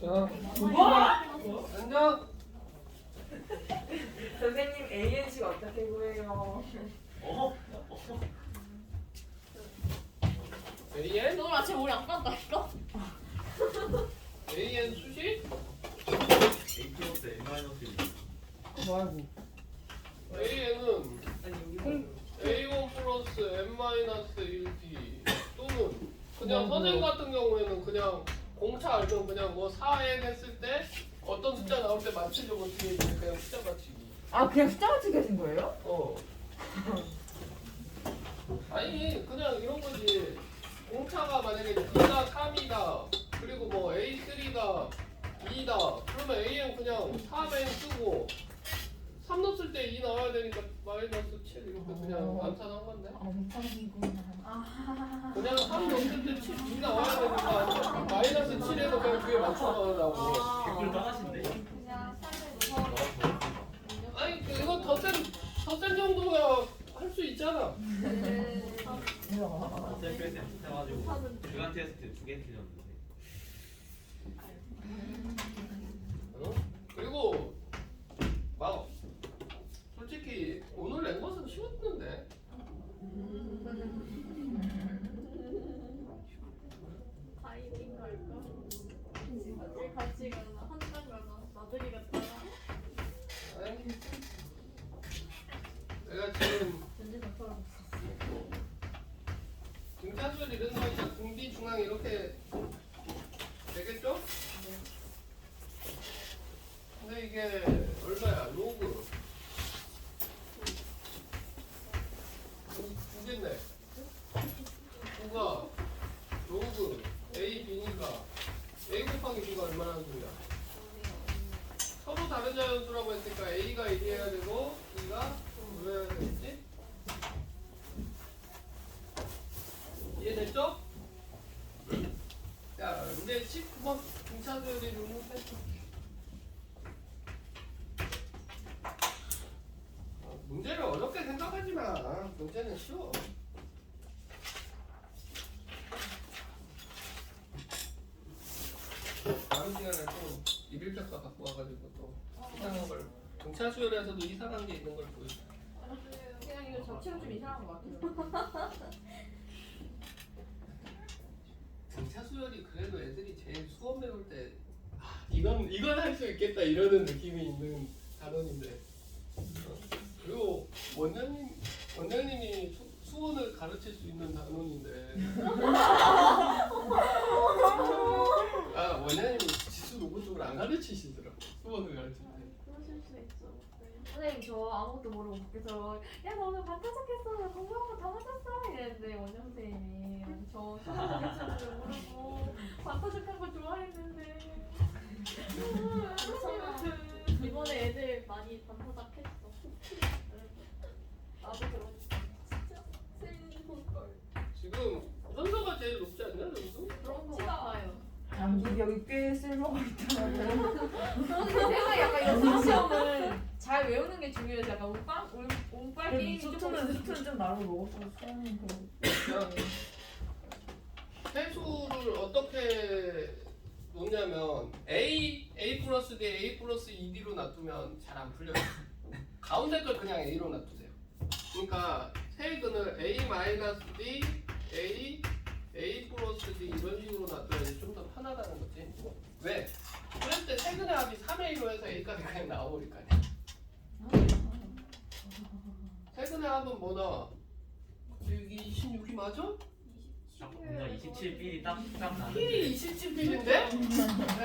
자, 앉아. 선생님 AN식 어떻게 구해요? AN? 오늘 아침에 머리 안 감았다니까? AN 수식? A 플러스 N 마이너스 1. 뭐하고? AN은 아니 여기 A1 플러스 N-1D 또는 그냥 뭐, 선생님 같은 경우에는 그냥 공차 알면 그냥 뭐 4N 했을 때 어떤 숫자 나올 때 맞추려고 뒤에 있는 그냥 숫자 맞추기. 아 그냥 숫자 맞추기 하신 거예요? 아니 그냥 이런 거지. 공차가 만약에 2가 3이다 그리고 뭐 A3가 2다 그러면 AN 그냥 3N 쓰고 3 넣었을 때 2 나와야 되니까 마이너스 7 이렇게 그냥 암산한 건데 엉덩이구나. 그냥 3 넣었을 때 2 나와야 되니까 마이너스 7에서 그냥 뒤에 맞춰가라고. 댓글 따가신데? 그냥 삶을 무서워. 아니 이거 더센 정도야 할 수 있잖아. 어차피 해가지고 주간 테스트 2개 틀렸는데. 어? 그리고 막 솔직히 오늘 낸 것은 쉬웠는데 다이빙 갈까? 어딜 같이 가나? 한강 가나? 나들이 갔다가? 아니, 내가 지금 전지 덕후라고 등차수를 이런 거니까 중비 중앙 이렇게 되겠죠? 근데 이게 얼마야? 로그 두 개네. 9가 로그 A, B니까 A 곱하기 B가 얼마나 하는 소리야? 서로 다른 자연수라고 했으니까 A가 1이어야 되고 B가 2여야 되겠지? 이해됐죠? 자, 이제 19번 등차수열이 룸을 뺐어. 문제를 어렵게 생각하지 마. 문제는 쉬워. 다음 시간에 또 일일평가 갖고 와가지고 또 이상한 걸 등차수열에서도 이상한 게 있는 걸 보여줘. 그냥 이거 자체가 좀 이상한 것 같아요. 등차수열이 그래도 애들이 제일 수업 배울 때 이건 할 수 있겠다 이러는 느낌이 있는 단원인데 그리고 원장님이 수원을 가르칠 수 있는 단원인데 원장님이 지수 로고 쪽을 안 가르치시더라. 수원을 가르칠 때. 그러실 수 있어. 네. 선생님 저 아무것도 모르고 밖에서 야 너 오늘 반타작했어 나 공부한 거 다 맞았어 이랬는데 원장 선생님이 저 수능 괜찮은 줄 모르고 반타작한 거 좋아했는데 이번에 애들 많이 반타작했어. 나도 그러니까 진짜 슬픈걸 지금 현서가 제일 높지 않냐 점수? 그런 거 같아요. 양기 여기 꽤 쓸모가 있더라고요. 제가 약간 이런 수학 시험은 잘 외우는 게 중요해서 약간 운빨 게임이 수트는 좀 나로 먹었어. 수영은 그런. 해수를 어떻게 놓냐면 A 플러스 D, A 플러스 2D로 놔두면 잘 안 풀려요. 가운데 걸 그냥 A로 놔두세요. 그러니까 세근을 A 마이너스 D, A 플러스 D 이런 식으로 놔둬야지 좀 더 편하다는 거지. 왜? 그럴 때 세근의 합이 3A로 해서 A값이 그냥 나와버릴까요? 세근의 합은 뭐 나와? 여기 26이 맞아? 뭔가 27필이 딱 나는데. 필이 27필인데? 야,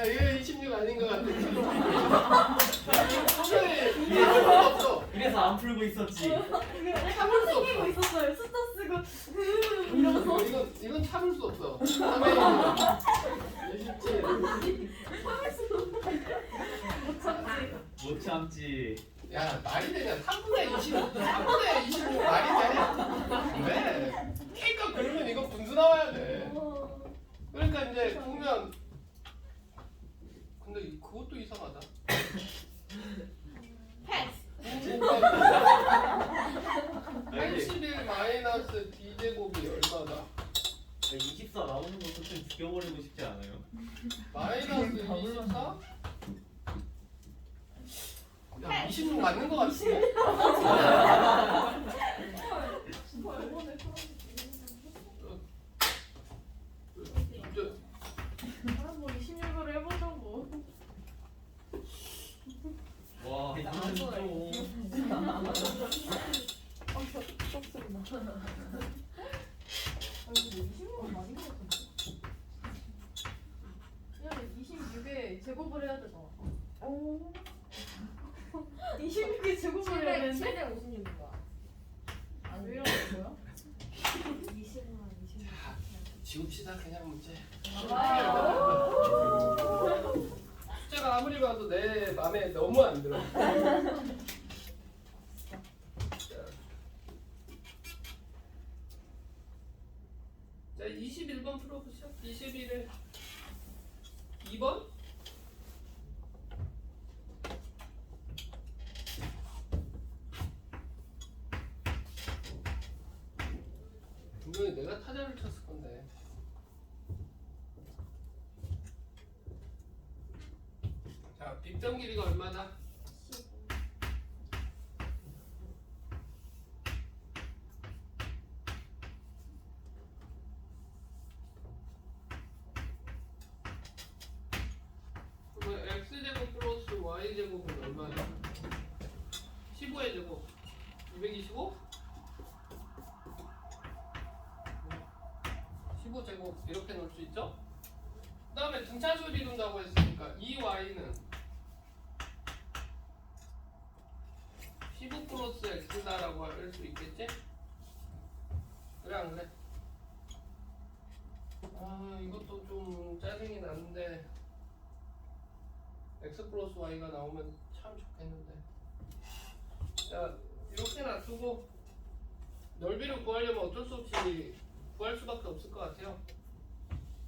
이거 26 아닌 것 같아. 선생님, 참을 수 없어. 그래서 안 풀고 있었지. 참을 수 없어. 있었어요. 숫자 쓰고 이건 참을 수 없어. 27. 못 참지. 야, 말이 되냐? 3분의 26 말이 돼? 왜? K가 그러면 이거 분수 나와야 돼. 그러니까 이제 보면 근데 그것도 이상하다. 패스. 81 마이너스 D제곱이 얼마다? 24 나오는 것도 좀 죽여버리고 싶지 않아요? 마이너스 24? 야, 26 맞는 거 같은데? 뭐 26으로 해보자고. 와 이거 좀 많이 먹었던데. 그냥 26에 제곱을 해야 되잖아. 오. 26에 제곱을 해야 되는데? 756인 거야. 아니 왜 이러는 거야? 20만 20만. 지웁시다 그냥 문제. 아. 숫자가 아무리 봐도 내 마음에 너무 안 들어. 자, 21번 풀어보시죠. 21을 2번? 분명히 내가 타자를 쳤을 건데. 자, 빗변 길이가 얼마다? 15. 그러면 x제곱 플러스 y제곱은 얼마냐? 15의 제곱 225? 15제곱 이렇게 놓을 수 있죠? 그 다음에 등차수를 이룬다고 했으니까 이 y는 15 플러스 x다라고 할 수 있겠지? 그래 안 그래? 아 이것도 좀 짜증이 나는데 x 플러스 y가 나오면 참 좋겠는데. 자 이렇게 놔두고 넓이를 구하려면 어쩔 수 없이 구할 수밖에 없을 것 같아요.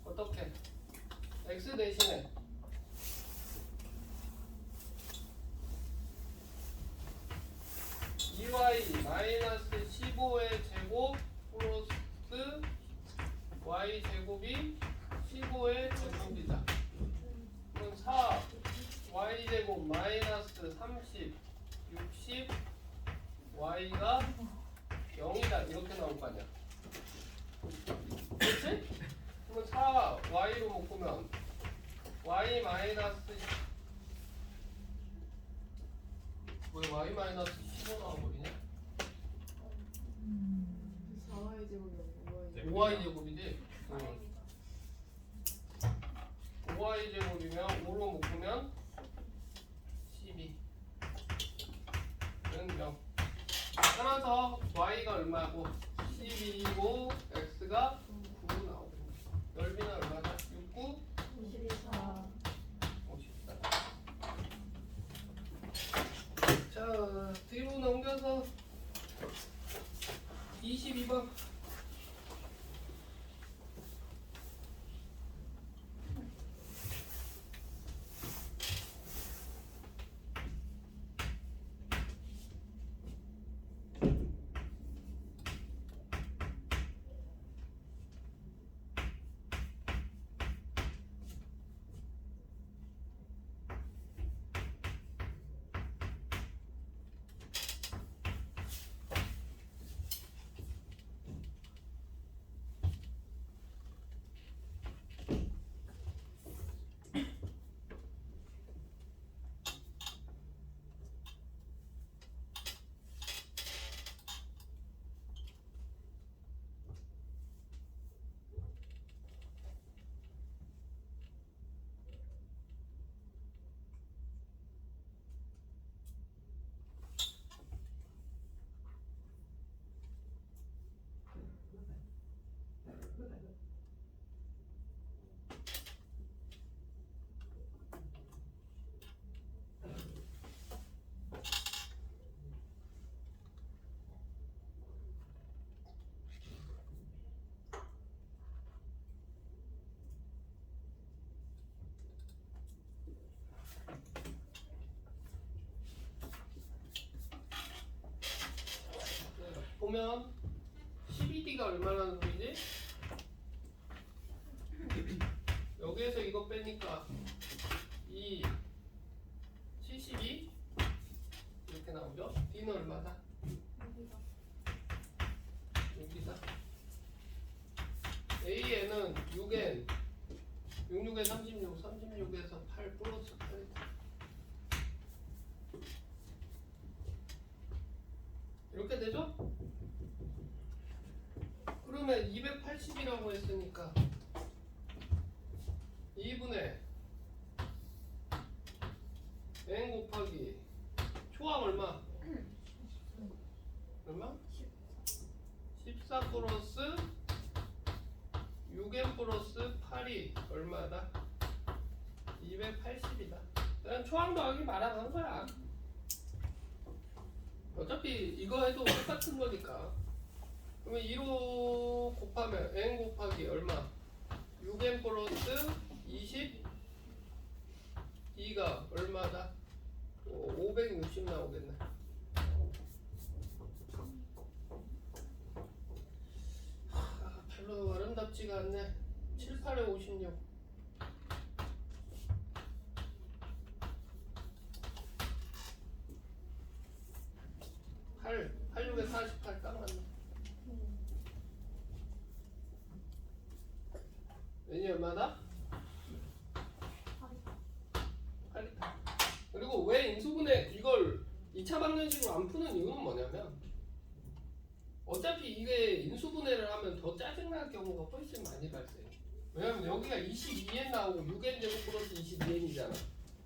어떻게? x 대신에 2y 마이너스 15의 제곱 플러스 y 제곱이 15의 제곱이다. 그럼 4 y 제곱 마이너스 30 60 y가 0이다 이렇게 나올 거 아니야. 그렇지? 그러면 4 y로 묶으면 y 마이너스 왜 y 마이너스 15 나와버리냐? 4y 제곱이 5y 제곱이지? 5y 제곱이면 5로 묶으면 12 는 0. 따라서 y가 얼마고 12이고 x가 9 나오거든요. 넓이는 얼마다? 6, 9, 24. 54. 자 뒤로 넘겨서 22번. 보면 12D가 얼마나 소리지? 여기에서 이거 빼니까 66에 36, 36에서 8 플러스 8이다. 이렇게 되죠? 그러면 280이라고 했으니까 2분의 n 곱하기 초항 얼마? 얼마? 14 플러스 6n 플러스 8이 얼마다? 280이다. 그냥 초항 더하기 말아간 거야. 어차피 이거 해도 똑같은 거니까. 그러면 2로 곱하면 n 곱하기 얼마? 6n 플러스 22가 얼마다? 560 나오겠네. 별로 아름답지가 않네. 7, 8에 56. 8, 86에 48 딱 맞네. n이 얼마다? 8이다. 그리고 왜 인수분해 이걸 2차 방정식으로 안 푸는 이유는 뭐냐면 어차피 이게 인수분해를 하면 더 짜증날 경우가 훨씬 많이 발생해. 왜냐면 여기가 22n 나오고 6n 제곱 플러스 22n이잖아.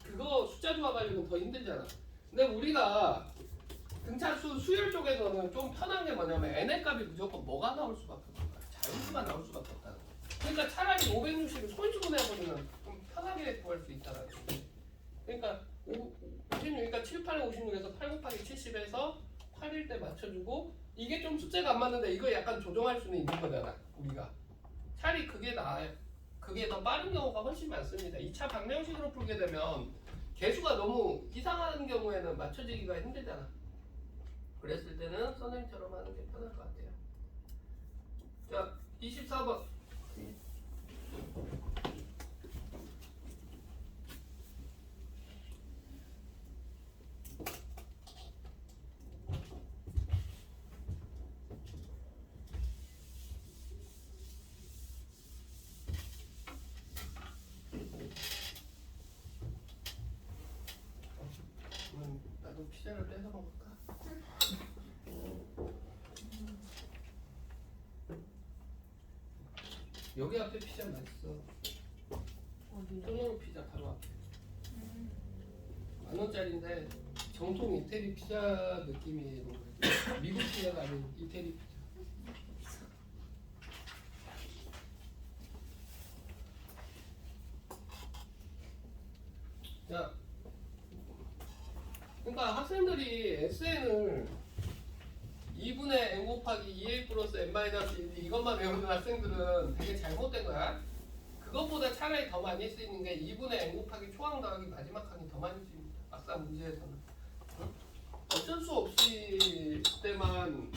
그거 숫자 조합하려면 더 힘들잖아. 근데 우리가 등차수 수열 쪽에서는 좀 편한 게 뭐냐면 n의 값이 무조건 뭐가 나올 수밖에 없는 거야. 자연수가 나올 수밖에 없다는 거야. 그러니까 차라리 560을 손수분해해버리면 좀 편하게 구할 수 있다는 거지. 그러니까 56, 7, 8에 56에서 8 곱하기 70에서 8일 때 맞춰주고 이게 좀 숫자가 안 맞는데 이거 약간 조정할 수는 있는 거잖아. 우리가 차라리 그게 나아요. 그게 더 빠른 경우가 훨씬 많습니다. 2차 방정식으로 풀게 되면 개수가 너무 이상한 경우에는 맞춰지기가 힘들잖아. 그랬을 때는 선생님처럼 하는 게 편할 것 같아요. 자, 24번. 나도 피자를 뺏어 먹을까? 여기 앞에 피자 맛있어. 어디? 소노루 피자 바로 앞에. 10,000원짜리인데 정통 이태리 피자 느낌이 미국 피자가 아닌 이태리 피자. 자, 그러니까 학생들이 SN을 2분의 n 곱하기 2a 플러스 n-1 이것만 외우는 학생들은 되게 잘못된 거야. 그것보다 차라리 더 많이 쓰이는 게 2분의 n 곱하기 초항 더하기 마지막 항이 더 많이 쓰입니다. 막상 문제에서는. 응? 어쩔 수 없이 때만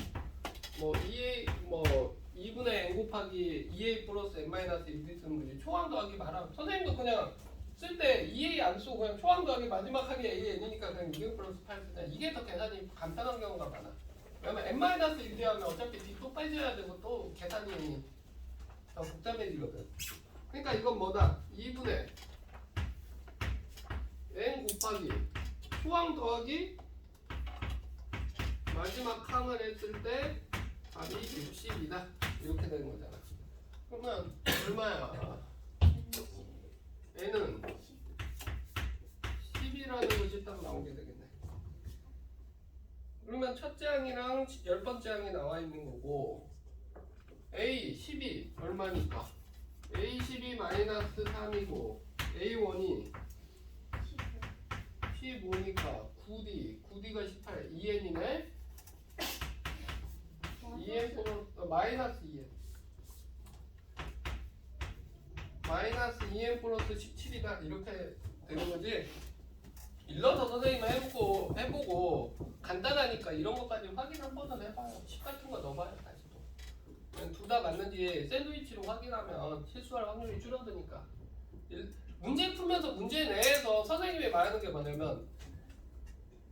뭐 2분의 n 곱하기 2a 플러스 n-1 쓰는 거지. 초항 더하기 말하면 선생님도 그냥 쓸 때 2a 안 쓰고 그냥 초항 더하기 마지막 항이 a-n이니까 그냥 2a 플러스 8 쓰자. 이게 더 계산이 간편한 경우가 많아. 왜냐면 n-1 하면 어차피 b 또 빼줘야 되고 또 계산이 더 복잡해지거든. 그러니까 이건 뭐다? 2분의 n 곱하기 초항 더하기 마지막 항을 했을 때 답이 60이다. 이렇게 되는 거잖아. 그러면 얼마야? n은 10이라는 것이 딱 나오게 되겠네. 그러면 첫째 항이랑 10번째 항이 나와 있는 거고 a 10이 얼마니까? a 10이 마이너스 3이고 a1이 15니까 9d가 18 2n이네. 2n 플러스 마이너스 2n 마이너스 2n 플러스 17이다. 이렇게 되는 거지. 일러서 선생님 해보고 간단하니까 이런 것까지 확인 한 번은 해봐요. 식 같은 거 넣어봐요. 다시도. 둘 다 맞는지 샌드위치로 확인하면 실수할 확률이 줄어드니까. 문제 풀면서 문제 내에서 선생님이 말하는 게 뭐냐면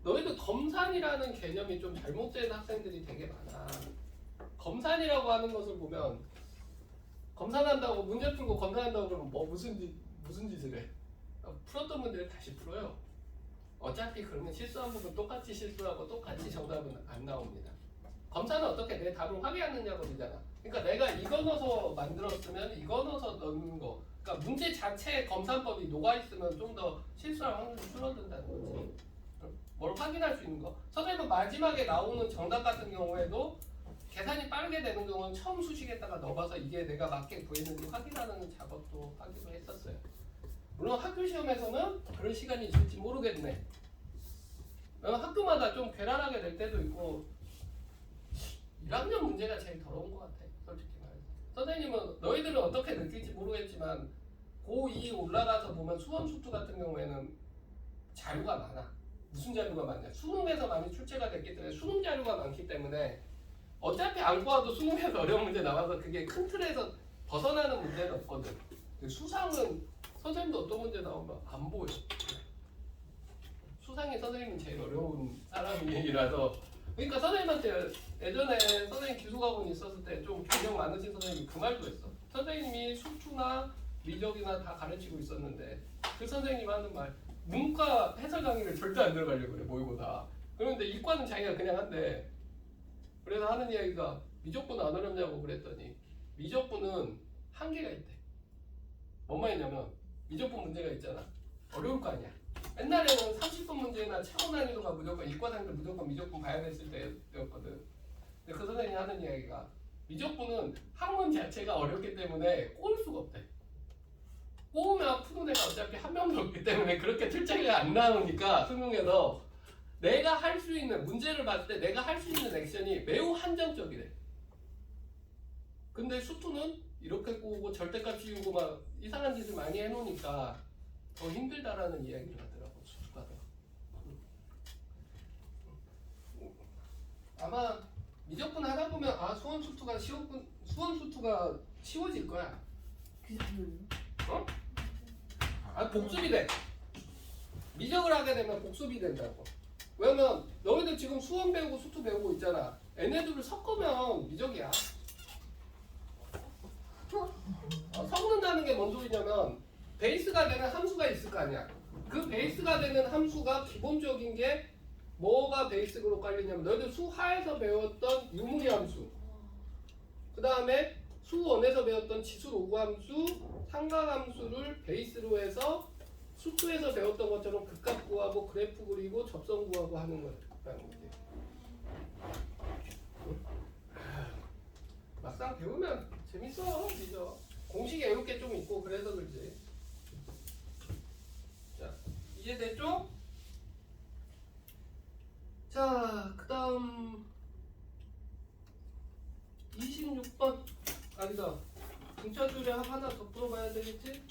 너희들 검산이라는 개념이 좀 잘못된 학생들이 되게 많아. 검산이라고 하는 것을 보면 검산한다고 문제 풀고 검산한다고 그러면 뭐 무슨 무슨 짓을 해? 풀었던 문제를 다시 풀어요. 어차피 그러면 실수한 부분 똑같이 실수하고 똑같이 정답은 안 나옵니다. 검사는 어떻게 내 답을 확인하느냐고 그러잖아. 그러니까 내가 이거 넣어서 만들었으면 이거 넣어서 넣는 거. 그러니까 문제 자체에 검사법이 녹아있으면 좀 더 실수할 확률이 줄어든다는 거지. 뭘 확인할 수 있는 거. 선생님은 마지막에 나오는 정답 같은 경우에도 계산이 빠르게 되는 경우는 처음 수식에다가 넣어봐서 이게 내가 맞게 구했는지 확인하는 작업도 하기도 했었어요. 물론 학교 시험에서는 그런 시간이 있을지 모르겠네. 학교마다 좀 괴랄하게 될 때도 있고 1학년 문제가 제일 더러운 것 같아. 솔직히 말해서. 선생님은 너희들은 어떻게 느낄지 모르겠지만 고2 올라가서 보면 수원 수투 같은 경우에는 자료가 많아. 무슨 자료가 많냐? 수능에서 많이 출제가 됐기 때문에 수능 자료가 많기 때문에 어차피 안고 와도 수능에서 어려운 문제 나와서 그게 큰 틀에서 벗어나는 문제는 없거든. 수상은 선생님도 어떤 문제 나오면 안 보여. 수상이 선생님은 제일 어려운 사람이라서 그러니까 선생님한테 예전에 선생님 기술학원 있었을 때 좀 경력 많으신 선생님이 그 말도 했어. 선생님이 수투나 미적이나 다 가르치고 있었는데 그 선생님 하는 말 문과 해설 강의를 절대 안 들어가려고 그래 모의고사. 그런데 이과는 자기가 그냥 한대. 그래서 하는 이야기가 미적분은 안 어렵냐고 그랬더니 미적분은 한계가 있대. 뭐만 있냐면 미적분 문제가 있잖아. 어려울 거 아니야. 옛날에는 30분 문제나 최고 난이도가 무조건 이과생들 무조건 미적분 봐야 됐을 때였거든. 근데 그 선생님이 하는 이야기가 미적분은 학문 자체가 어렵기 때문에 꼬을 수가 없대. 꼬우면 푸는 애가 어차피 한 명도 없기 때문에 그렇게 출제가 안 나오니까 수능에서 내가 할 수 있는 문제를 봤을 때 내가 할 수 있는 액션이 매우 한정적이래. 근데 수투는 이렇게 꼬우고 절대값 씌우고 막 이상한 짓을 많이 해놓으니까 더 힘들다라는 이야기를 하더라고 수투가 더. 아마 미적분 하다 보면 아 수원 수투가 쉬워질 거야. 그게 뭐예요? 어? 아 복습이 돼. 미적을 하게 되면 복습이 된다고. 왜냐면 너희들 지금 수원 배우고 수투 배우고 있잖아. 얘네들을 섞으면 미적이야. 섞는다는 게 뭔 소리냐면 베이스가 되는 함수가 있을 거 아니야. 그 베이스가 되는 함수가 기본적인 게 뭐가 베이스로 깔리냐면 너희들 수하에서 배웠던 유무리 함수, 그 다음에 수원에서 배웠던 지수 로그 함수, 삼각 함수를 베이스로 해서 수투에서 배웠던 것처럼 극값 구하고 그래프 그리고 접선 구하고 하는 거라는 거지. 막상 배우면 재밌어. 그죠? 공식 외울 게 좀 있고 그래서 그렇지. 자, 이해됐죠? 자, 그 다음 26번 아니다. 등차 조례 하나 더 풀어봐야 되겠지?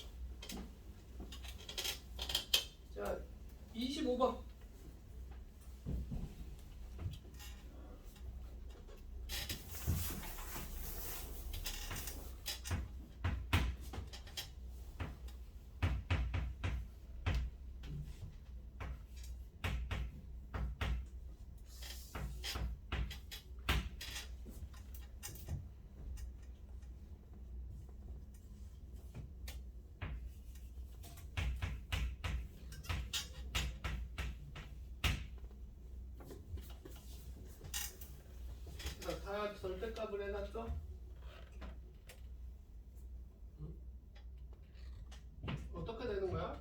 자, 25번. 다 절대값을 해놨죠? 어떻게 되는 거야?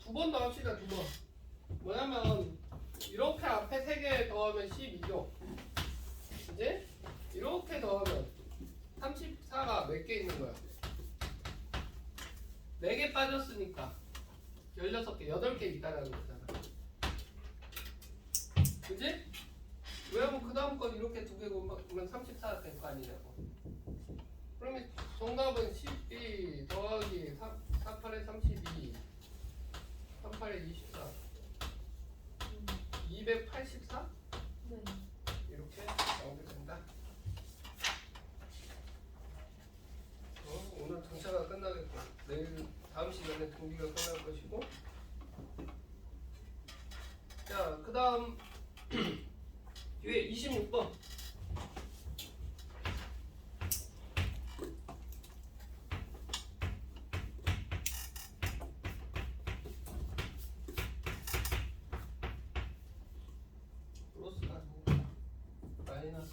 두 번 더 합시다. 두 번. 뭐냐면 이렇게 앞에 3개 더하면 12죠. 이제 이렇게 더하면 34가 몇 개 있는 거야? 4개 빠졌으니까 16개, 8개 있다라는 거잖아. 그지? 왜냐면 그 다음 건 이렇게 2개 보면 34가 될 거 아니냐고. 그러면 정답은 12 더하기 48에 32 38에 24 284? 네. 이렇게 나오게 된다. 내일 다음 시간에 등비가 끝날 것이고. 자, 그 다음 뒤에 26번. 플러스가 아니고 마이너스.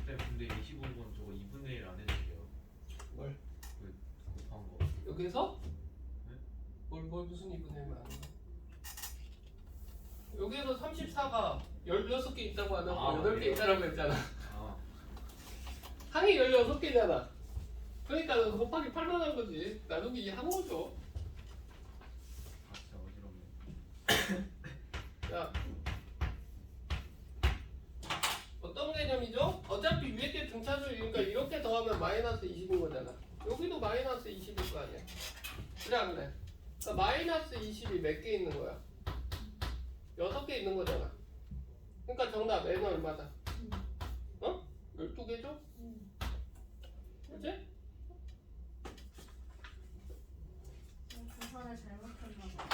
근데 25번 저거 2분의 1 안 해주세요. 뭘? 곱한 거. 여기서? 네? 뭘 무슨 2분의 1만 하는 거야? 여기에서 34가 16개 있다고 안 하고 아, 8개 그래요? 있다라고 했잖아. 아, 항이 16개잖아. 그러니까 너 곱하기 8만 한 거지. 나누기 2 한 거죠. 진짜 어지럽네. 자, 어떤 개념이죠? 어차피 위에 게 등차수니까 이렇게 더하면 마이너스 20인 거잖아. 여기도 마이너스 20일 거 아니야. 그래 안 그래? 그러니까 마이너스 20이 몇 개 있는 거야? 6개 있는 거잖아. 그러니까 정답 n은 얼마다? 어? 12개죠? 그치? 계산을 잘못했나 봐.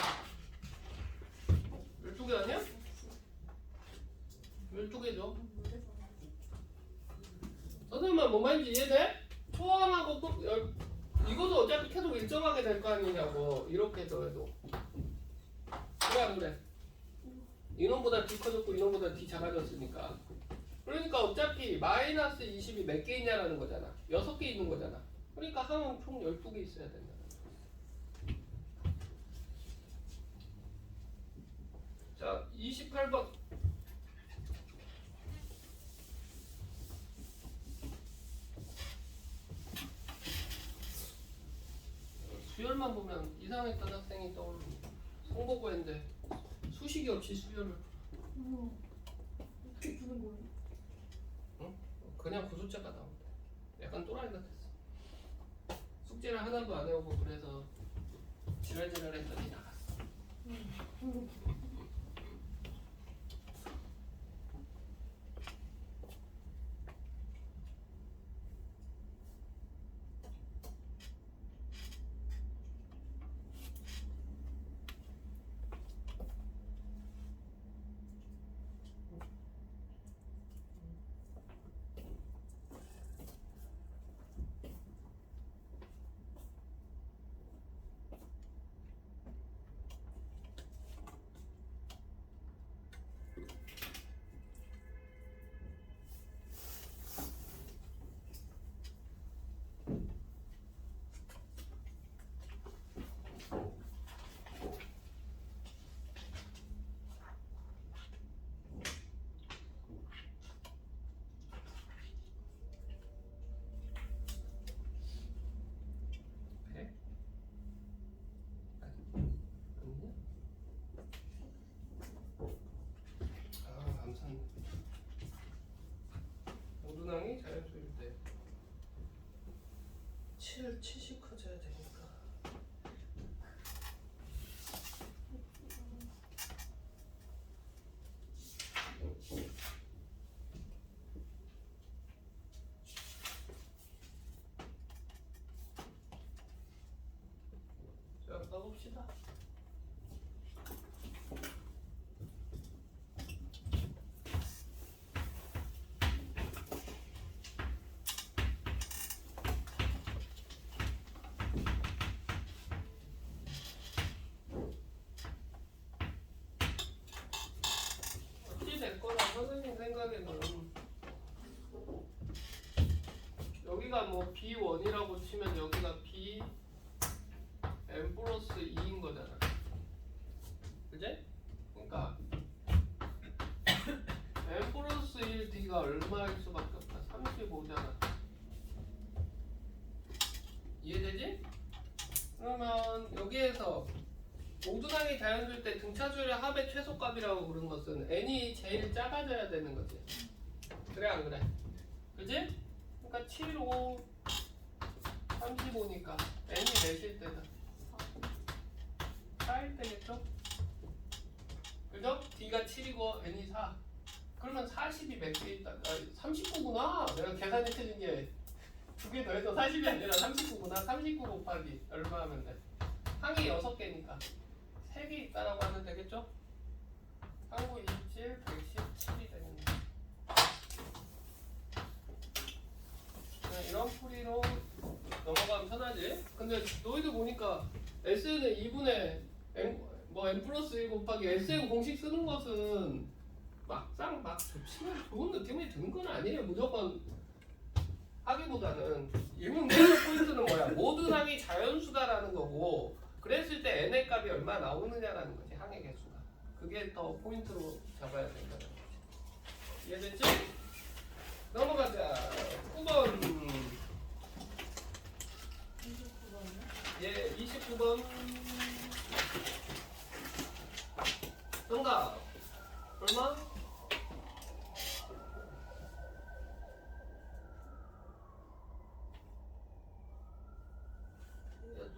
12개 아니야? 12개죠. 선생님만 뭔 말인지 이해돼? 초항하고 이것도 어차피 계속 일정하게 될 거 아니냐고. 이렇게 더해도 그래 안 그래? 이놈보다 D 커졌고 이놈보다 D 작아졌으니까. 그러니까 어차피 마이너스 20이 몇 개 있냐라는 거잖아. 6개 있는 거잖아. 그러니까 항은 총 12개 있어야 된다. 자, 28번. 수열만 보면 이상했던 학생이 떠오릅니다. 성보고인데 수식이 없이 수열을 어떻게 푸는 거예요? 그냥 구숫자가 나온다. 약간 또라이 같았어. 숙제를 하나도 안 해오고 그래서 지랄지랄 했더니 나갔어. 모두낭이 자연수일 때 70 커져야 되니까. 자, 가봅시다. 어찌됐거나 선생님 생각에는 여기가 뭐 B1이라고 치면 여기가 B n 플러스 2인 거잖아. 그지? 그러니까 n 플러스 1 D가 얼마일 수밖에 없다. 35잖아. 이해되지? 그러면 여기에서 모두낭이 자연수일 때 등차수열의 합의 최소값이라고 부른 것은 n이 제일 작아져야 되는 거지. 그래 안 그래? 그지? 그러니까 7, 5, 3, 보니까 n이 몇일 때다? 4일 때겠죠? 그죠? d가 7이고 n이 4. 그러면 40이 몇 개 있다? 39구나. 내가 계산이 틀린 게 2개 더해서 40이 아니라 39구나. 39 곱하기 얼마 하면 돼? 항이 6개니까 3개 있다라고 하면 되겠죠? 39, 27, 117이 되는데 이런 풀이로 넘어가면 편하지? 근데 너희들 보니까 S는 2분의 n 플러스 1 곱하기 Sn 공식 쓰는 것은 막상 막 치면 좋은 느낌이 드는 건 아니에요. 무조건 하기보다는 이문제의 포인트는 뭐야? 모든 항이 자연수다라는 거고 그랬을 때 n의 값이 얼마 나오느냐라는 거지. 항의 개수가. 그게 더 포인트로 잡아야 된다는 거지. 이해됐지? 넘어가자. 9번. 예, 29번. 정답. 얼마?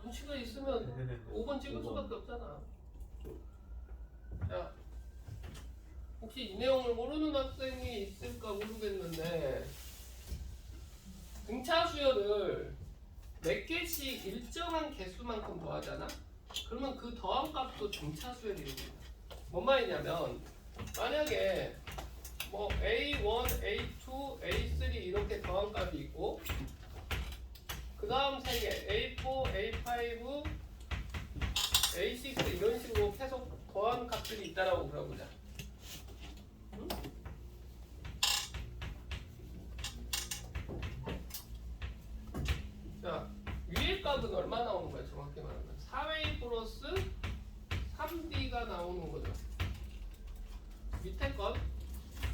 눈치가 있으면 5번 찍을 수밖에 없잖아. 자, 혹시 이 내용을 모르는 학생이 있을까 모르겠는데 등차 수열을 몇 개씩 일정한 개수만큼 더하잖아? 그러면 그 더한 값도 등차 수열이 됩니다. 뭔 말이냐면 만약에 뭐 A1, A2, A3 이렇게 더한 값이 있고 그 다음 3개 A4, A5, A6 이런 식으로 계속 더한 값들이 있다라고 그려보자. 응? 자, 위의 값은 얼마 나오는 거야? 정확히 말하면 4A 플러스 3D가 나오는 거죠. 밑에 건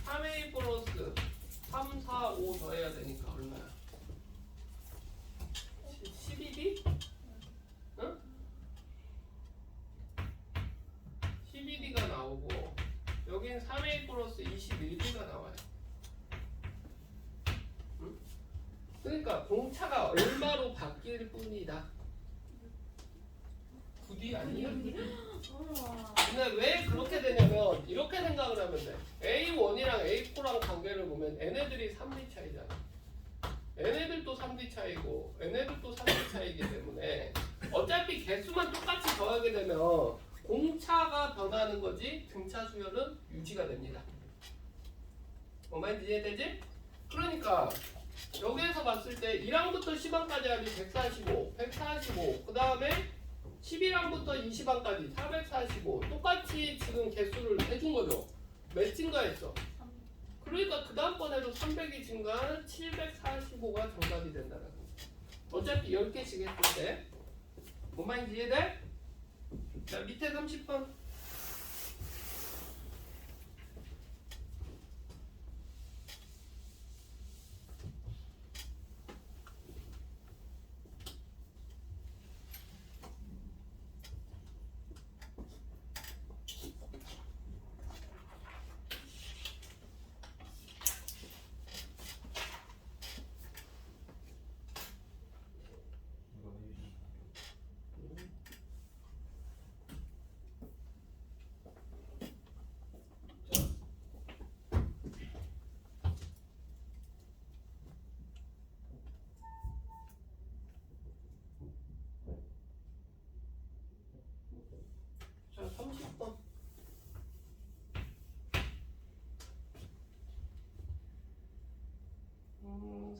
3A 플러스 3, 4, 5 더해야 되니까 얼마야? 12D? 응? 12D가 나오고 여긴 3A 플러스 21D가 나와요. 응? 그러니까 공차가 얼마로 바뀔 뿐이다. 9D 아니야? 근데 왜 그렇게 되냐면 이렇게 생각을 하면 돼. A1이랑 A4랑 관계를 보면 얘네들이 3D 차이잖아. 얘네들도 3D 차이고 얘네들도 3D 차이기 때문에 어차피 개수만 똑같이 더하게 되면 공차가 변하는 거지 등차 수열은 유지가 됩니다. 뭔 말인지 이해되지? 그러니까 여기에서 봤을 때 1항부터 10항까지 합이 145, 145, 그 다음에 11항부터 20항까지 445 똑같이 지금 개수를 해준 거죠. 몇 증가했어? 그러니까 그 다음번에도 300이 증가한 745가 정답이 된다는 거. 어차피 10개씩 했을 때. 뭔 말인지 이해돼? 자, 밑에 30번. 자, 30번.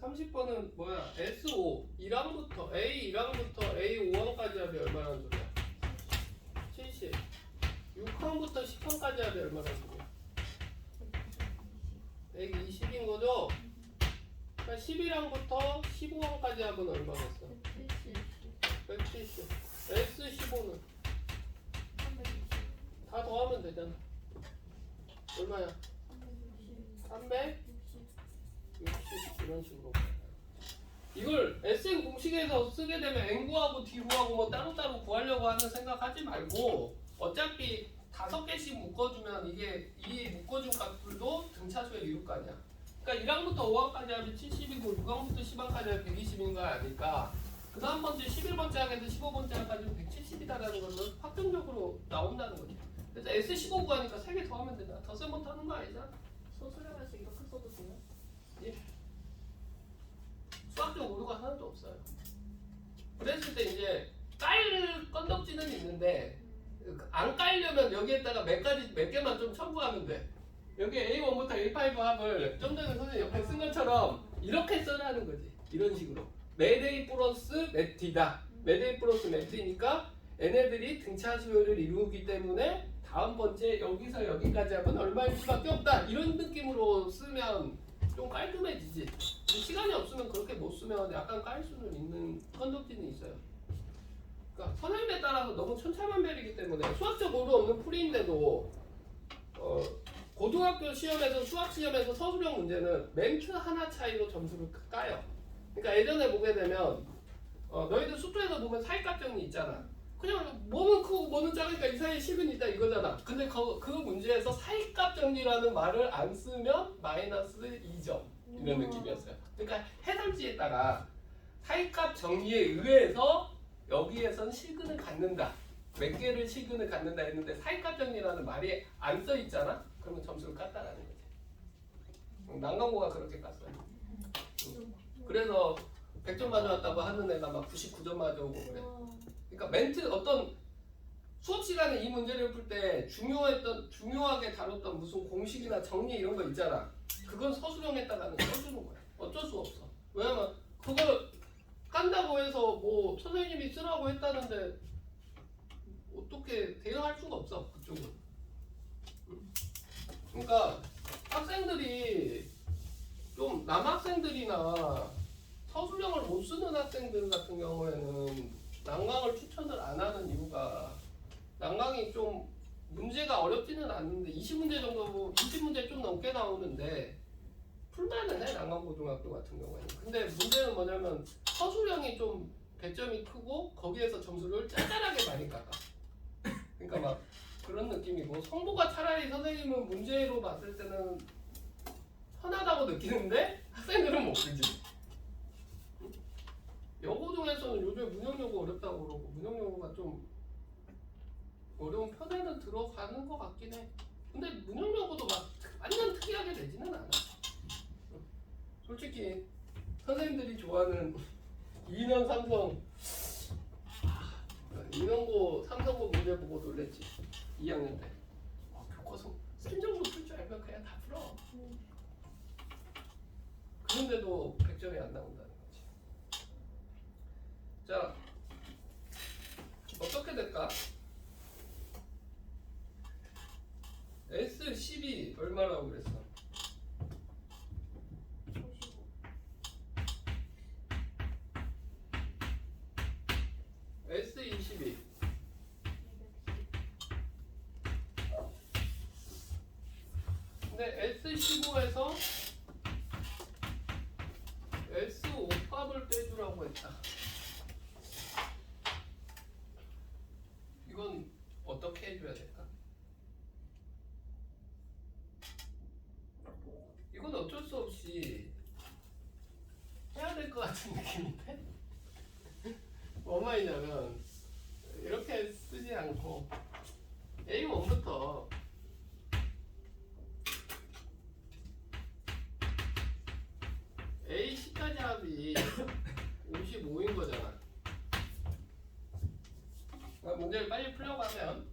30번은 뭐야? S5 1항부터 A1항부터 A5항까지 합이 얼마나 소리야? 70. 6항부터 10항까지 합이 얼마나 소리야? 120인 거죠? 그러니까 11항부터 15항까지 합은 얼마겠어? 170. S15는 다 더하면 되잖아. 얼마야? 360 이런 식으로. 이걸 SN 공식에서 쓰게 되면 N구하고 D구하고 뭐 따로따로 구하려고 하는 생각하지 말고 어차피 5개씩 묶어주면 이게 이 묶어준 값들도 등차수에 이룰 거 아니야. 그러니까 1항부터 5항까지 하면 70이고 6항부터 10항까지 하면 120인 거 아니까 그 다음 번째 11번째 항에서 15번째 항까지 170이다라는 것은 확정적으로 나온다는 거죠. 그래서 S15 구하니까 3개 더 하면 되잖아. 더 세면 하는 거 아니잖아. 소수령에서 이렇게 써도 돼요? 예. 수학적 오류가 하나도 없어요. 그랬을 때 이제 깔 건덕지는 있는데 안 깔려면 여기에다가 몇 개만 좀 첨부하면 돼. 여기 A1부터 A5 합을 좀 전에 선생님 옆에 쓴 것처럼 이렇게 써라는 거지. 이런 식으로. 매데이 플러스 매티다. 매데이 플러스 매티니까 얘네들이 등차 수요를 이루기 때문에 다음 번째 여기서 여기까지 하면 얼마일 수밖에 없다. 이런 느낌으로 쓰면 좀 깔끔해지지. 시간이 없으면 그렇게 못 쓰면 약간 깔 수는 있는 건덕지는 있어요. 그러니까 선생님에 따라서 너무 천차만별이기 때문에 수학적 오류 없는 풀이인데도 고등학교 시험에서 수학 시험에서 서술형 문제는 멘트 하나 차이로 점수를 까요. 그러니까 예전에 보게 되면 너희들 숙제에서 보면 사이값 정리 있잖아. 그냥 뭐는 크고 뭐는 작으니까 이 사이에 식은 있다 이거잖아. 근데 그 문제에서 사이값 정리라는 말을 안 쓰면 마이너스 2점 이런 느낌이었어요. 그러니까 해설지에 따라 사이값 정리에 의해서 여기에선 실근을 갖는다. 몇 개를 실근을 갖는다 했는데 사이값 정리라는 말이 안 써 있잖아. 그러면 점수를 깠다라는 거지. 난강고가 그렇게 깠어요. 그래서 100점 맞아왔다고 하는 애가 막 99점 맞아오고 그래. 그러니까 멘트 어떤 수업 시간에 이 문제를 풀 때 중요하게 다뤘던 무슨 공식이나 정리 이런 거 있잖아. 그건 서술형에다가는 써주는 거야. 어쩔 수 없어. 왜냐면 그걸 깐다고 해서 뭐 선생님이 쓰라고 했다는데 어떻게 대응할 수가 없어 그쪽은. 그러니까 학생들이 좀 남학생들이나 서술형을 못 쓰는 학생들 같은 경우에는 난강을 추천을 안 하는 이유가 난강이 좀 문제가 어렵지는 않는데 20문제 정도 20문제 좀 넘게 나오는데 풀만은 해 난강고등학교 같은 경우에는. 근데 문제는 뭐냐면 서술형이 좀 배점이 크고 거기에서 점수를 짜잘하게 많이 깎아. 그러니까 막 그런 느낌이고 성보가 차라리 선생님은 문제로 봤을 때는 편하다고 느끼는데 학생들은 못 풀지. 영어 중에서는 요즘 문형용어 어렵다고 그러고 문형용어가 좀 어려운 편에는 들어가는 것 같긴 해. 근데 문형용어도 막 완전 특이하게 되지는 않아. 솔직히 선생님들이 좋아하는 이인원 삼성 인원고 삼성고 문제 보고 놀랬지. 2학년 때 교과서 쓴 정도 풀 줄 알면 그냥 다 풀어. 그런데도 100점이 안 나온다는 거지. 자, 어떻게 될까? S12 얼마라고 그랬어? 55. S22 근데 S15에서 S5값을 빼주라고 했다. 이건 어떻게 해줘야 될까? 이건 어쩔 수 없이 해야 될 것 같은 느낌인데? 뭔 말이냐면 이렇게 쓰지 않고 A1부터 A10까지 합이 55인 거잖아. 그러니까 문제를 빨리 풀려고 하면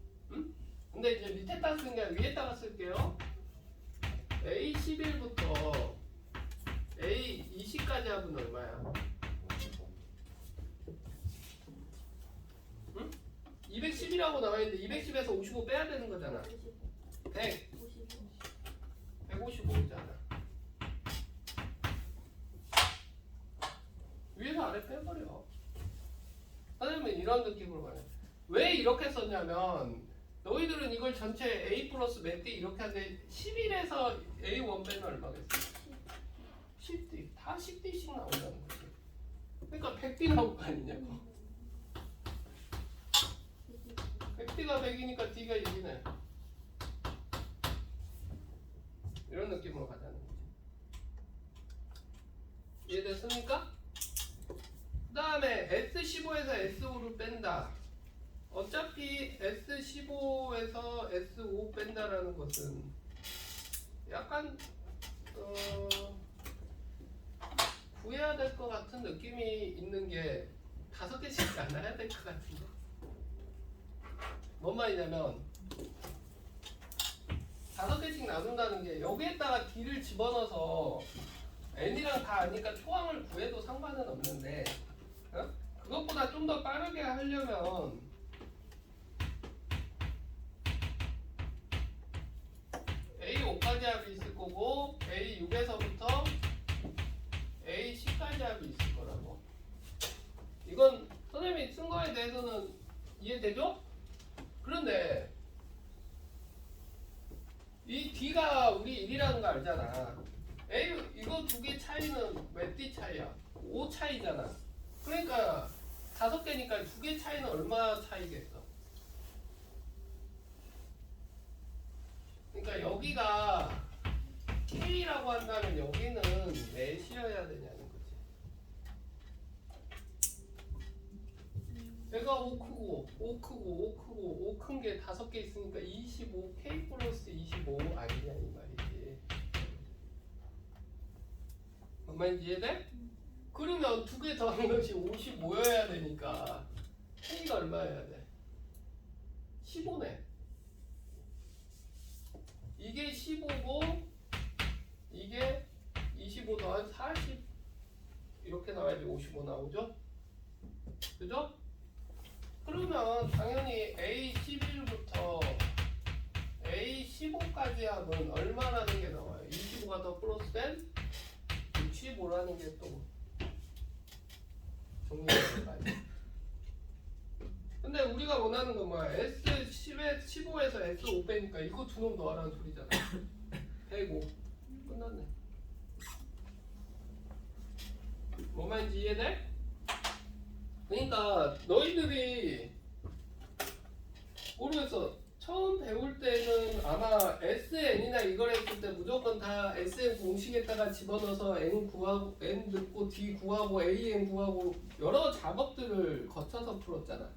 근데 이제 밑에다 쓴 게 아니라 위에다가 쓸게요. A11부터 A20까지 합은 얼마야? 210이라고 나와있는데 210에서 55 빼야 되는 거잖아. 100, 155잖아. 위에서 아래 빼버려. 선생님은 이런 느낌으로 말해. 왜 이렇게 썼냐면 너희들은 이걸 전체 A 플러스 몇 개 이렇게 하는데 11에서 A1 빼면 얼마겠어? 10D. 다 10D씩 나온다는 거지. 그러니까 100D 나올 거 아니냐고. 100D가 100이니까 D가 1이네. 이런 느낌으로 가자는 거지. 이해됐습니까? 그 다음에 S15에서 S5를 뺀다. 어차피 S15에서 S5 뺀다라는 것은 약간 구해야 될 것 같은 느낌이 있는 게 5개씩 나눠야 될 것 같은데. 뭔 말이냐면 5개씩 나눈다는 게 여기에다가 D를 집어넣어서 N이랑 다 아니까 초항을 구해도 상관은 없는데 그것보다 좀 더 빠르게 하려면 A5까지 합이 있을 거고 A6에서부터 A10까지 합이 있을 거라고. 이건 선생님이 쓴 거에 대해서는 이해되죠? 그런데 이 D가 우리 1이라는 거 알잖아. A 이거 두 개 차이는 몇 D 차이야? 5 차이잖아. 그러니까 5개니까 두 개 차이는 얼마 차이겠어? 그러니까 여기가 K라고 한다면 여기는 몇이어야 되냐는 거지. 얘가 5 크고 5 크고 5 크고 5 큰 게 5개 있으니까 25 K 플러스 25 아니냐 이 말이지. 뭔 말인지 이해돼? 그러면 두 개 더한 것이 55여야 되니까 K가 얼마여야 돼? 15네. 이게 15고 이게 25 더한 40 이렇게 나와야지 55 나오죠? 그죠? 그러면 당연히 A11부터 A15까지 합은 얼마라는 게 나와요? 25가 더 플러스된 65라는 게 또 정리되는 거 아니야? 근데 우리가 원하는 건 뭐야? S15에서 S5 빼니까 이거 두 놈 넣으라는 소리잖아. 105 끝났네. 뭔 말인지 이해돼? 그러니까 너희들이 모르겠어. 처음 배울 때는 아마 SN이나 이걸 했을 때 무조건 다 SN 공식에다가 집어넣어서 N 구하고 N 넣고 D 구하고 AN 구하고 여러 작업들을 거쳐서 풀었잖아.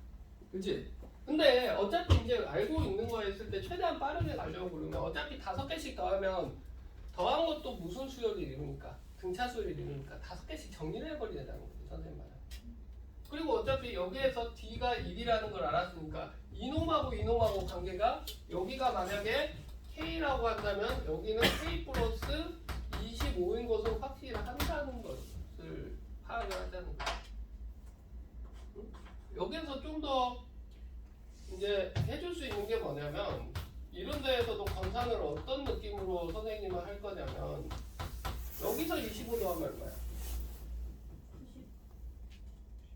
그치? 근데 어차피 이제 알고 있는 거 했을 때 최대한 빠르게 가려고 그러면 어차피 5개씩 더하면 더한 것도 무슨 수열이 이루니까 등차 수열이 이루니까 5개씩 정리를 해버리자는 거지 선생님 말은. 그리고 어차피 여기에서 D가 1이라는 걸 알았으니까 이놈하고 이놈하고 관계가 여기가 만약에 K라고 한다면 여기는 K 플러스 25인 것을 확실히 한다는 것을 파악을 하자는 거야. 여기에서 좀 더 이제 해줄 수 있는 게 뭐냐면 이런 데에서도 검산을 어떤 느낌으로 선생님은 할 거냐면 여기서 25 더하면 얼마야?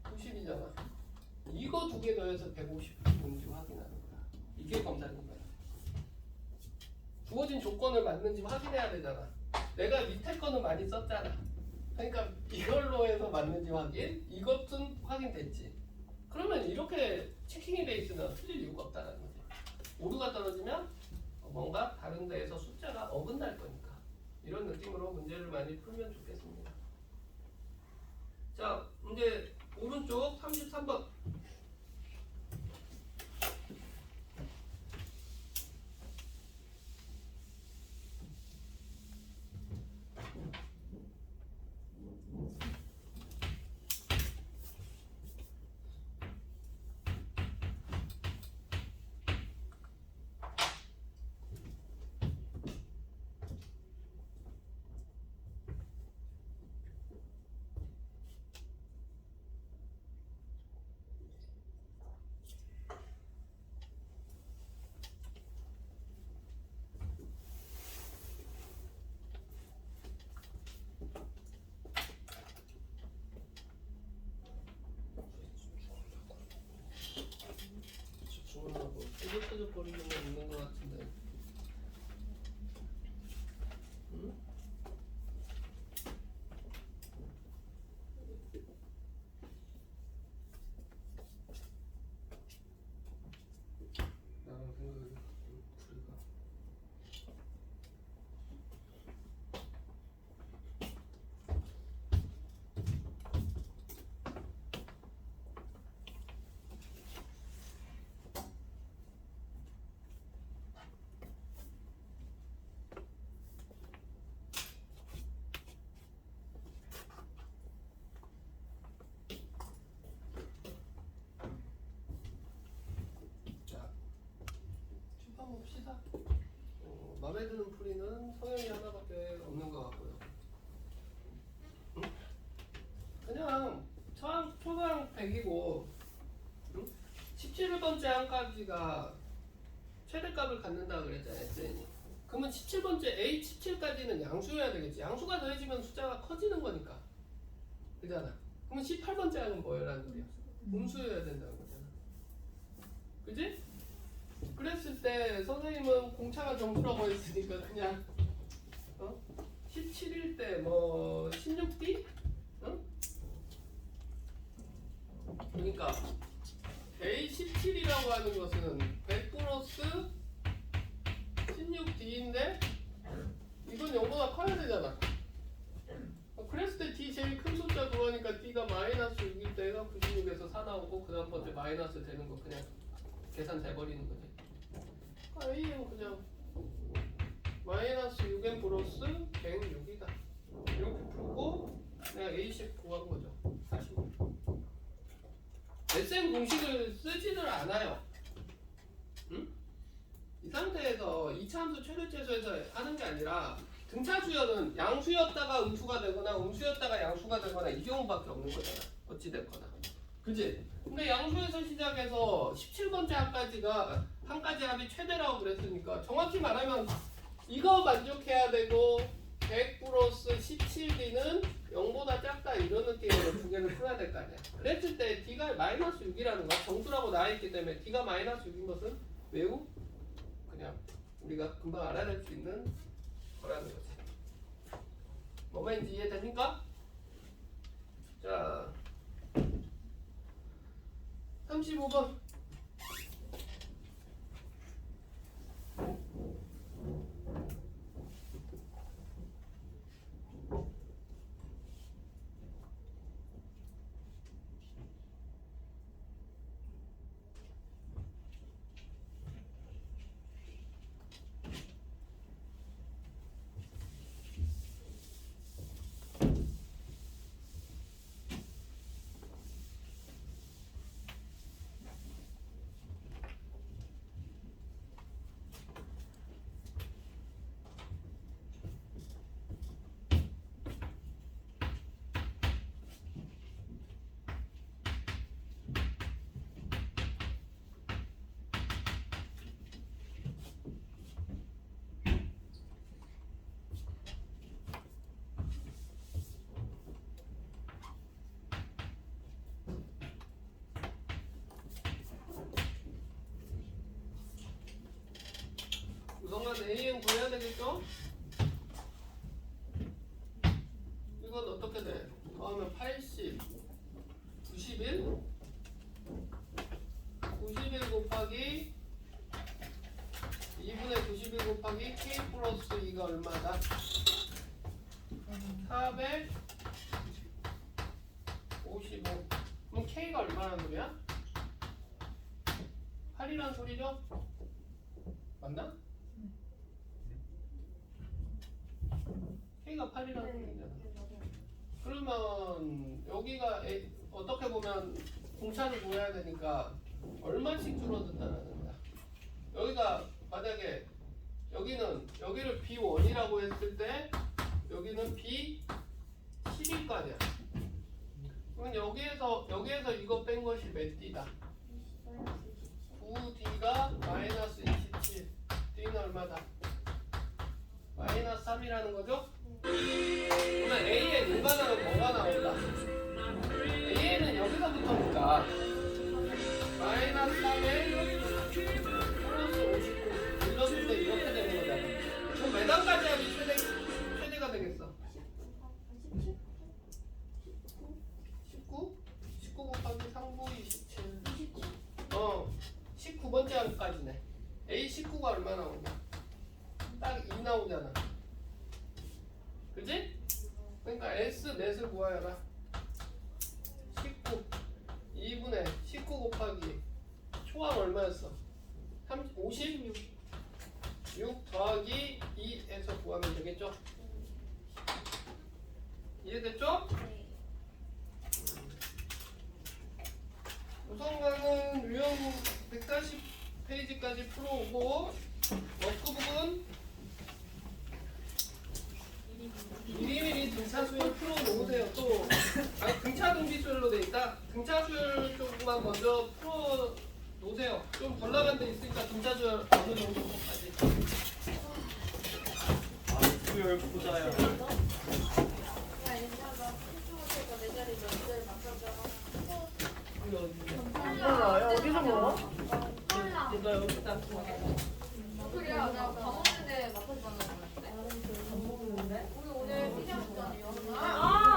90이잖아. 이거 두 개 더해서 150인지 확인하는 거야. 이게 검사인 거야. 주어진 조건을 맞는지 확인해야 되잖아. 내가 밑에 거는 많이 썼잖아. 그러니까 이걸로 해서 맞는지 확인, 이것은 확인됐지. 그러면 이렇게 체킹이 돼 있으면 틀릴 이유가 없다는 거지. 오류가 떨어지면 뭔가 다른 데에서 숫자가 어긋날 거니까. 이런 느낌으로 문제를 많이 풀면 좋겠습니다. 자, 문제 오른쪽 33번. 합시다. 마음에 드는 풀이는 성형이 하나밖에 없는 것 같고요. 응? 그냥 초당 100이고 17번째 한까지가 최대값을 갖는다 그랬잖아요. SN이. 그러면 17번째 A17까지는 양수여야 되겠지. 양수가 더해지면 숫자가 커지는 거니까. 그잖아. 그러면 18번째 하는 뭐라는 소리야? 음수여야 된다는 거잖아. 그지? 그랬을 때 선생님은 공차가 점수라고 했으니까 그냥 17일 때 뭐 16D? 응? 그러니까 A17이라고 하는 것은 100 플러스 16D인데 이건 0보다 커야 되잖아. 그랬을 때 D 제일 큰 숫자 구하니까 D가 마이너스 6일 때가 96에서 4 나오고 그 다음 번째 마이너스 되는 거 그냥 계산 돼버리는 거지. A는 그냥 마이너스 6n 플러스 106이다. 이렇게 풀고 내가 A10 구한 거죠. 45. SM 공식을 쓰지를 않아요. 응? 이 상태에서 이차함수 최대체수에서 하는 게 아니라 등차수열은 양수였다가 음수가 되거나 음수였다가 양수가 되거나 이 경우밖에 없는 거잖아. 어찌 됐거나. 그지? 근데 양수에서 시작해서 17번째 한까지 합이 최대라고 그랬으니까 정확히 말하면 이거 만족해야 되고 100 플러스 17D는 0보다 작다 이런 느낌으로 두 개를 풀어야 될 거 아니야. 그랬을 때 D가 마이너스 6이라는 거 정수라고 나와있기 때문에 D가 마이너스 6인 것은 매우 그냥 우리가 금방 알아낼 수 있는 거라는 거지. 뭐가 있는지 이해됩니까? 자 35번 우선간 AN 구해야 되겠죠? 이건 어떻게 돼? 더하면 80 91 91 곱하기 2분의 91 곱하기 K 플러스 2가 얼마다? 455. 그럼 K가 얼마라는 소리야? 8이란 소리죠? 맞나? K가 8이라는 소리잖아. 그러면 여기가 어떻게 보면 공차를 구해야 되니까 얼마씩 줄어든다는 거야. 여기가 만약에 여기를 B1이라고 했을 때 여기는 B10일 거 아니야. 그러면 여기에서 이거 뺀 것이 몇 D다? 9D가 마이너스 27. D는 얼마다? 마이너스 3이라는 거죠? 그러면 A의 일반항은 뭐가 나온다? A는 여기서부터니까 마이너스 3에 플러스 59 눌렀을 때 이렇게 되는 거잖아. 그럼 몇 단까지 하면 최대가 되겠어? 19? 19 곱하기 3부 27 19번째 항까지네. A 19가 얼마 나오냐? 딱 2 나오잖아. 그지? 그러니까 S 넷을 구하여라. 19 2분의 19 곱하기 초항 얼마였어? 56 6 더하기 2에서 구하면 되겠죠? 이해됐죠? 우선가는 유형 140페이지까지 풀어오고 등차줄 쪽만 먼저 풀어 놓으세요. 좀 덜 나간 데 있으니까 등차줄 어느 정도까지. 아, 수요일 보자야. 야 인사가 필수부터니까 내 자리 몇 자리 바꿔줘. 몰라. 야, 어디서 먹어? 콜라. 너 여기다. 그래야 나 밥 먹고